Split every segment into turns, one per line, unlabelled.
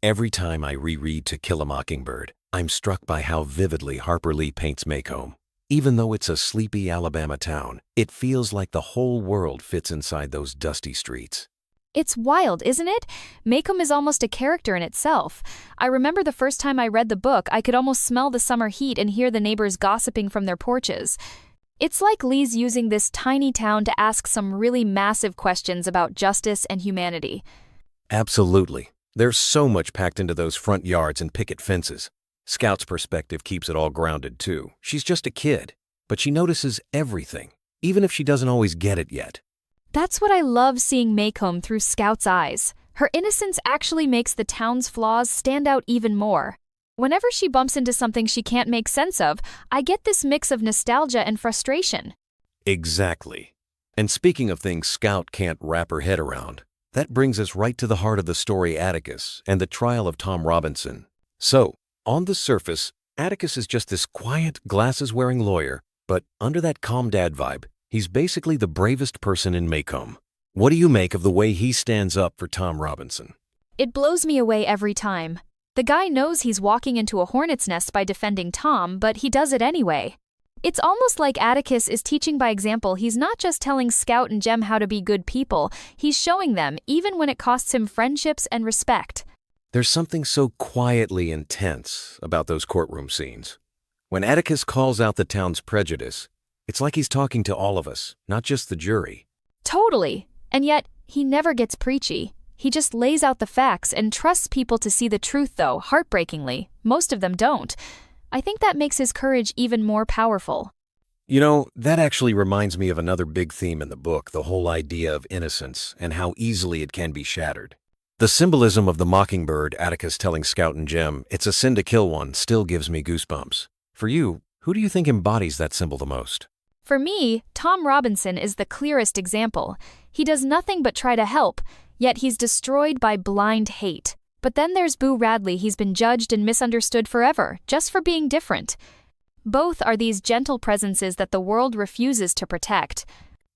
Every time I reread To Kill a Mockingbird, I'm struck by how vividly Harper Lee paints Maycomb. Even though it's a sleepy Alabama town, it feels like the whole world fits inside those dusty streets.
It's wild, isn't it? Maycomb is almost a character in itself. I remember the first time I read the book, I could almost smell the summer heat and hear the neighbors gossiping from their porches. It's like Lee's using this tiny town to ask some really massive questions about justice and humanity.
Absolutely. There's so much packed into those front yards and picket fences. Scout's perspective keeps it all grounded, too. She's just a kid, but she notices everything, even if she doesn't always get it yet.
That's what I love seeing Maycomb through Scout's eyes. Her innocence actually makes the town's flaws stand out even more. Whenever she bumps into something she can't make sense of, I get this mix of nostalgia and frustration.
Exactly. And speaking of things Scout can't wrap her head around, that brings us right to the heart of the story, Atticus, and the trial of Tom Robinson. So, on the surface, Atticus is just this quiet, glasses-wearing lawyer, but under that calm dad vibe, he's basically the bravest person in Maycomb. What do you make of the way he stands up for Tom Robinson?
It blows me away every time. The guy knows he's walking into a hornet's nest by defending Tom, but he does it anyway. It's almost like Atticus is teaching by example. He's not just telling Scout and Jem how to be good people, he's showing them, even when it costs him friendships and respect.
There's something so quietly intense about those courtroom scenes. When Atticus calls out the town's prejudice, it's like he's talking to all of us, not just the jury.
Totally. And yet, he never gets preachy. He just lays out the facts and trusts people to see the truth, though, heartbreakingly. Most of them don't. I think that makes his courage even more powerful.
That actually reminds me of another big theme in the book, the whole idea of innocence and how easily it can be shattered. The symbolism of the mockingbird, Atticus telling Scout and Jem, "It's a sin to kill one," still gives me goosebumps. For you, who do you think embodies that symbol the most?
For me, Tom Robinson is the clearest example. He does nothing but try to help, yet he's destroyed by blind hate. But then there's Boo Radley. He's been judged and misunderstood forever, just for being different. Both are these gentle presences that the world refuses to protect.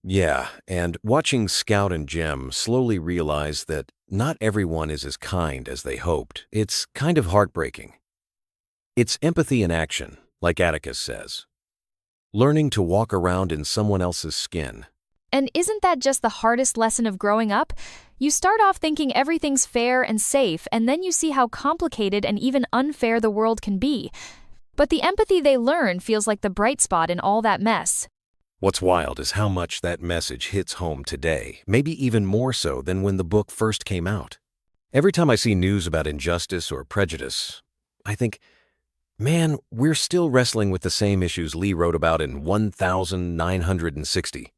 Yeah, and watching Scout and Jem slowly realize that not everyone is as kind as they hoped, it's kind of heartbreaking. It's empathy in action, like Atticus says. Learning to walk around in someone else's skin.
And isn't that just the hardest lesson of growing up? You start off thinking everything's fair and safe, and then you see how complicated and even unfair the world can be. But the empathy they learn feels like the bright spot in all that mess.
What's wild is how much that message hits home today, maybe even more so than when the book first came out. Every time I see news about injustice or prejudice, I think, man, we're still wrestling with the same issues Lee wrote about in 1960.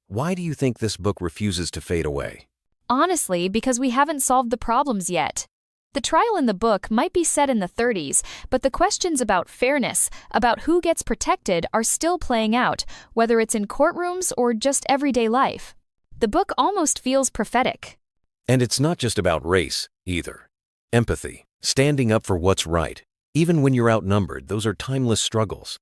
Why do you think this book refuses to fade away?
Honestly, because we haven't solved the problems yet. The trial in the book might be set in the 30s, but the questions about fairness, about who gets protected, are still playing out, whether it's in courtrooms or just everyday life. The book almost feels prophetic.
And it's not just about race, either. Empathy, standing up for what's right. Even when you're outnumbered, those are timeless struggles.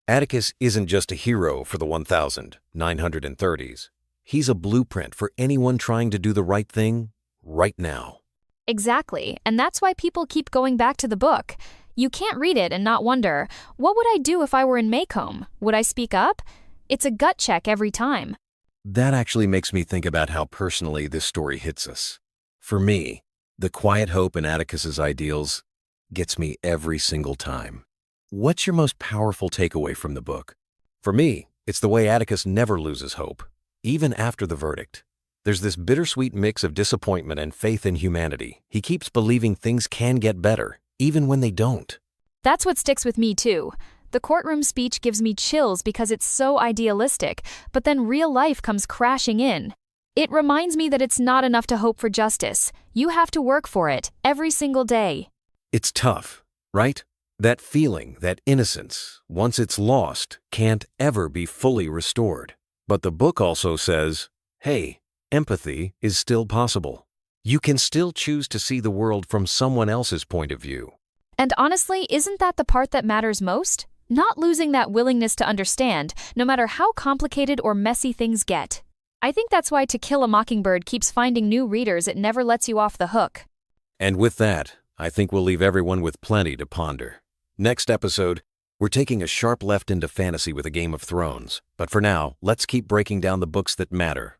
Atticus isn't just a hero for the 1930s. He's a blueprint for anyone trying to do the right thing right now.
Exactly, and that's why people keep going back to the book. You can't read it and not wonder, what would I do if I were in Maycomb? Would I speak up? It's a gut check every time.
That actually makes me think about how personally this story hits us. For me, the quiet hope in Atticus's ideals gets me every single time. What's your most powerful takeaway from the book? For me, it's the way Atticus never loses hope, even after the verdict. There's this bittersweet mix of disappointment and faith in humanity. He keeps believing things can get better, even when they don't.
That's what sticks with me too. The courtroom speech gives me chills because it's so idealistic, but then real life comes crashing in. It reminds me that it's not enough to hope for justice. You have to work for it, every single day.
It's tough, right? That feeling, that innocence, once it's lost, can't ever be fully restored. But the book also says, hey, empathy is still possible. You can still choose to see the world from someone else's point of view.
And honestly, isn't that the part that matters most? Not losing that willingness to understand, no matter how complicated or messy things get. I think that's why To Kill a Mockingbird keeps finding new readers. It never lets you off the hook.
And with that, I think we'll leave everyone with plenty to ponder. Next episode, we're taking a sharp left into fantasy with a Game of Thrones. But for now, let's keep breaking down the books that matter.